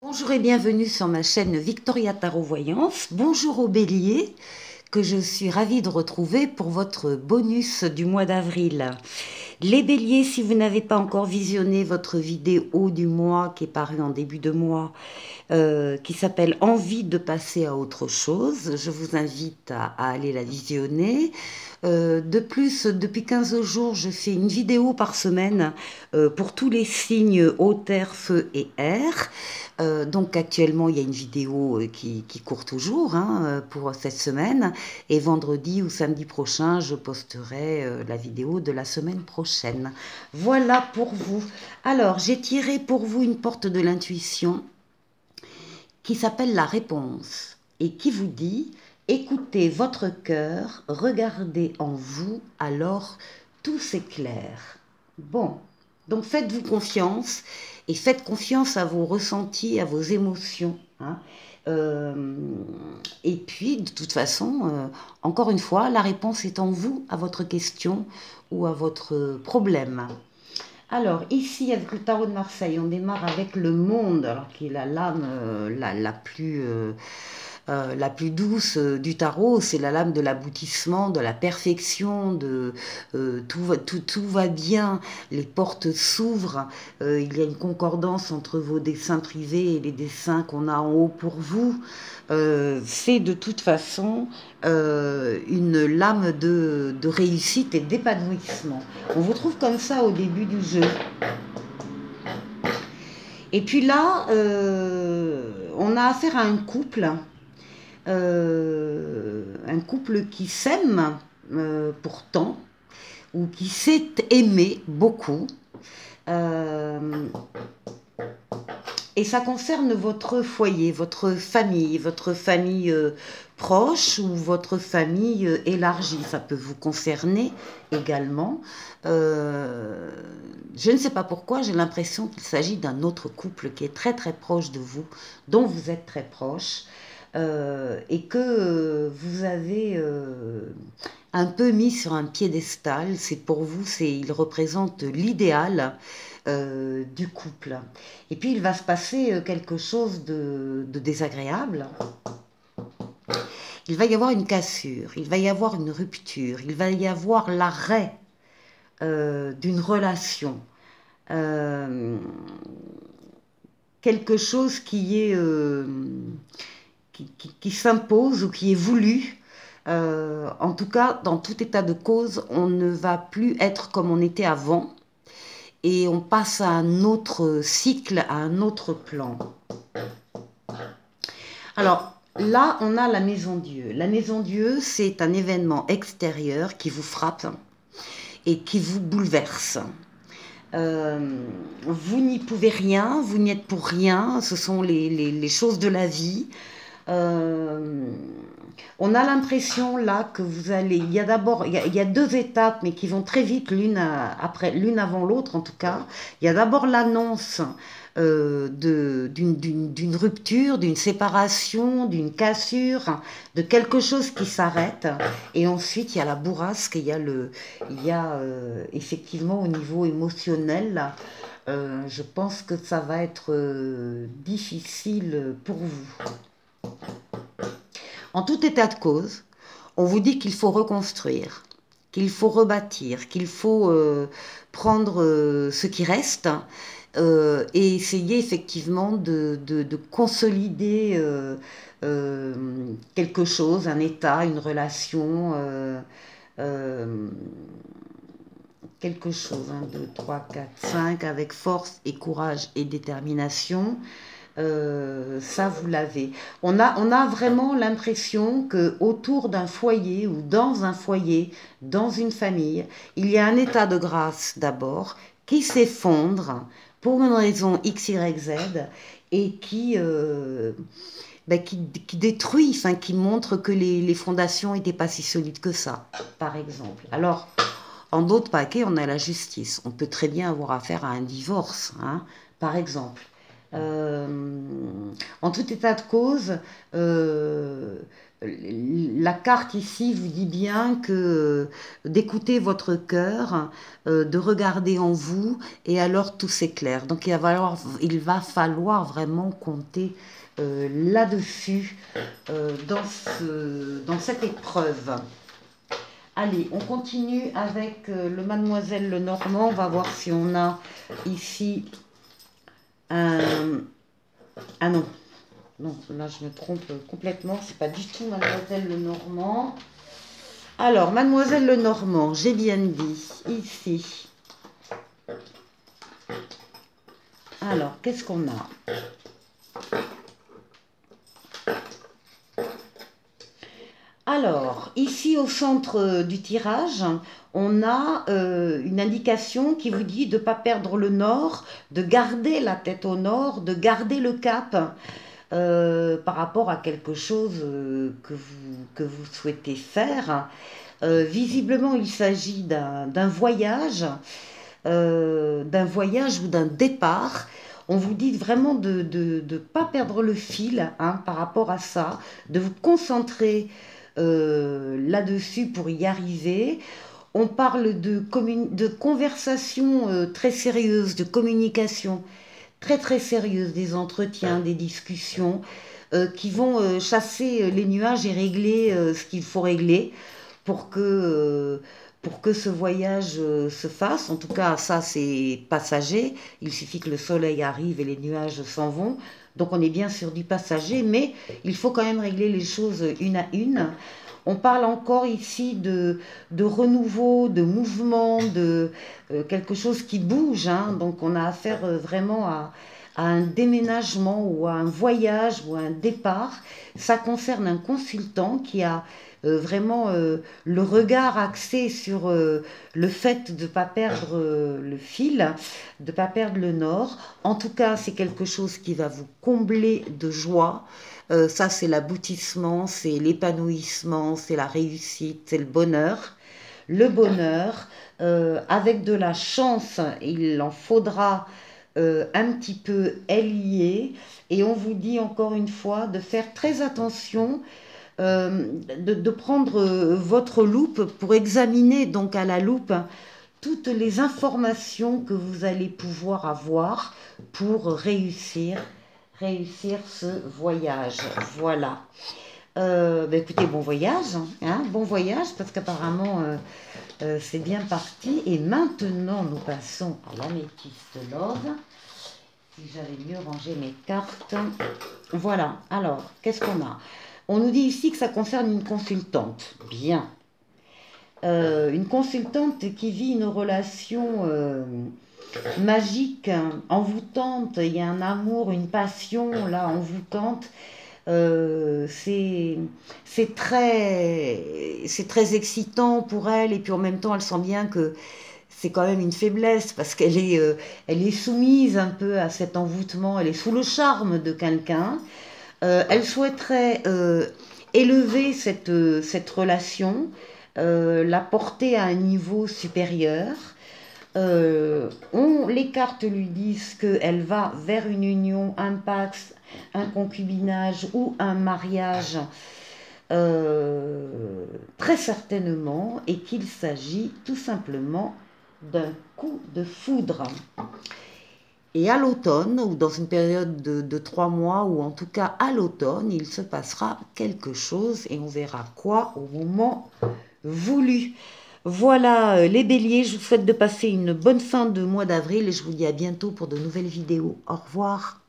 Bonjour et bienvenue sur ma chaîne Victoria Tarot Voyance. Bonjour aux béliers que je suis ravie de retrouver pour votre bonus du mois d'avril. Les béliers, si vous n'avez pas encore visionné votre vidéo du mois qui est parue en début de mois, qui s'appelle Envie de passer à autre chose, je vous invite à aller la visionner. De plus, depuis 15 jours, je fais une vidéo par semaine pour tous les signes eau, terre, feu et air. Donc actuellement, il y a une vidéo qui court toujours pour cette semaine. Et vendredi ou samedi prochain, je posterai la vidéo de la semaine prochaine. Voilà pour vous. Alors, j'ai tiré pour vous une porte de l'intuition qui s'appelle la réponse et qui vous dit: écoutez votre cœur, regardez en vous, alors tout s'éclaire. Bon, donc faites-vous confiance et faites confiance à vos ressentis, à vos émotions. Et puis, de toute façon, encore une fois, la réponse est en vous, à votre question ou à votre problème. Alors, ici, avec le tarot de Marseille, on démarre avec le monde, alors qui est la lame la plus douce du tarot. C'est la lame de l'aboutissement, de la perfection, tout va bien, les portes s'ouvrent, il y a une concordance entre vos dessins privés et les dessins qu'on a en haut pour vous. C'est de toute façon une lame de réussite et d'épanouissement. On vous trouve comme ça au début du jeu. Et puis là, on a affaire à un couple qui s'aime pourtant, ou qui s'est aimé beaucoup. Et ça concerne votre foyer, votre famille proche ou votre famille élargie. Ça peut vous concerner également. Je ne sais pas pourquoi, j'ai l'impression qu'il s'agit d'un autre couple qui est très très proche de vous, dont vous êtes très proche, et que vous avez un peu mis sur un piédestal. C'est pour vous, il représente l'idéal du couple. Et puis il va se passer quelque chose de désagréable. Il va y avoir une cassure, il va y avoir une rupture, il va y avoir l'arrêt d'une relation. Quelque chose qui est qui s'impose ou qui est voulu. En tout cas, dans tout état de cause, on ne va plus être comme on était avant. Et on passe à un autre cycle, à un autre plan. Alors, là, on a la Maison Dieu. La Maison Dieu, c'est un événement extérieur qui vous frappe et qui vous bouleverse. Vous n'y pouvez rien, vous n'y êtes pour rien, ce sont les choses de la vie. On a l'impression là que vous allez, il y a deux étapes, mais qui vont très vite l'une avant l'autre. En tout cas, il y a d'abord l'annonce d'une rupture, d'une séparation, d'une cassure, de quelque chose qui s'arrête, et ensuite il y a la bourrasque, il y a effectivement au niveau émotionnel là, je pense que ça va être difficile pour vous. En tout état de cause, on vous dit qu'il faut reconstruire, qu'il faut rebâtir, qu'il faut prendre ce qui reste et essayer effectivement de consolider quelque chose, un état, une relation, quelque chose, 1, 2, 3, 4, 5, avec force et courage et détermination. Ça, vous l'avez. On a vraiment l'impression que autour d'un foyer ou dans un foyer, dans une famille, il y a un état de grâce d'abord qui s'effondre pour une raison X, Y, Z et qui détruit, enfin qui montre que les fondations n'étaient pas si solides que ça, par exemple. Alors, en d'autres paquets, on a la justice. On peut très bien avoir affaire à un divorce, par exemple. On En tout état de cause, la carte ici vous dit bien que d'écouter votre cœur, de regarder en vous, et alors tout s'éclaire. Donc il va falloir vraiment compter là-dessus, dans cette épreuve. Allez, on continue avec le Mademoiselle Lenormand. On va voir si on a ici un... Ah non, non, là je me trompe complètement. C'est pas du tout Mademoiselle Lenormand. Alors, Mademoiselle Lenormand, j'ai bien dit, ici. Alors, qu'est-ce qu'on a? Alors, ici au centre du tirage, on a une indication qui vous dit de ne pas perdre le nord, de garder la tête au nord, de garder le cap par rapport à quelque chose que vous souhaitez faire. Visiblement, il s'agit d'un voyage ou d'un départ. On vous dit vraiment de ne pas perdre le fil par rapport à ça, de vous concentrer là-dessus pour y arriver. On parle de conversation très sérieuse, de communication très très sérieuse, des entretiens, des discussions qui vont chasser les nuages et régler ce qu'il faut régler pour que ce voyage se fasse. En tout cas, ça c'est passager. Il suffit que le soleil arrive et les nuages s'en vont. Donc on est bien sur du passager, mais il faut quand même régler les choses une à une. On parle encore ici de renouveau, de mouvement, de quelque chose qui bouge. Donc on a affaire vraiment à un déménagement ou à un voyage ou à un départ. Ça concerne un consultant qui a vraiment le regard axé sur le fait de ne pas perdre le fil, de ne pas perdre le nord. En tout cas, c'est quelque chose qui va vous combler de joie. Ça, c'est l'aboutissement, c'est l'épanouissement, c'est la réussite, c'est le bonheur. Le bonheur, avec de la chance, il en faudra un petit peu lier. Et on vous dit encore une fois de faire très attention, de prendre votre loupe pour examiner donc à la loupe toutes les informations que vous allez pouvoir avoir pour réussir ce voyage. Voilà. Écoutez, bon voyage, bon voyage, parce qu'apparemment c'est bien parti. Et maintenant, nous passons à l'améthyste love. Si j'avais mieux rangé mes cartes. Voilà. Alors, qu'est-ce qu'on a? On nous dit ici que ça concerne une consultante. Bien. Une consultante qui vit une relation magique, envoûtante. Il y a un amour, une passion là envoûtante. C'est très excitant pour elle, et puis en même temps elle sent bien que c'est quand même une faiblesse parce qu'elle est soumise un peu à cet envoûtement, elle est sous le charme de quelqu'un. Elle souhaiterait élever cette relation, la porter à un niveau supérieur. Les cartes lui disent qu'elle va vers une union, un pax, un concubinage ou un mariage, très certainement, et qu'il s'agit tout simplement d'un coup de foudre. Et à l'automne, ou dans une période de 3 mois, ou en tout cas à l'automne, il se passera quelque chose, et on verra quoi au moment voulu. Voilà les béliers, je vous souhaite de passer une bonne fin de mois d'avril, et je vous dis à bientôt pour de nouvelles vidéos. Au revoir.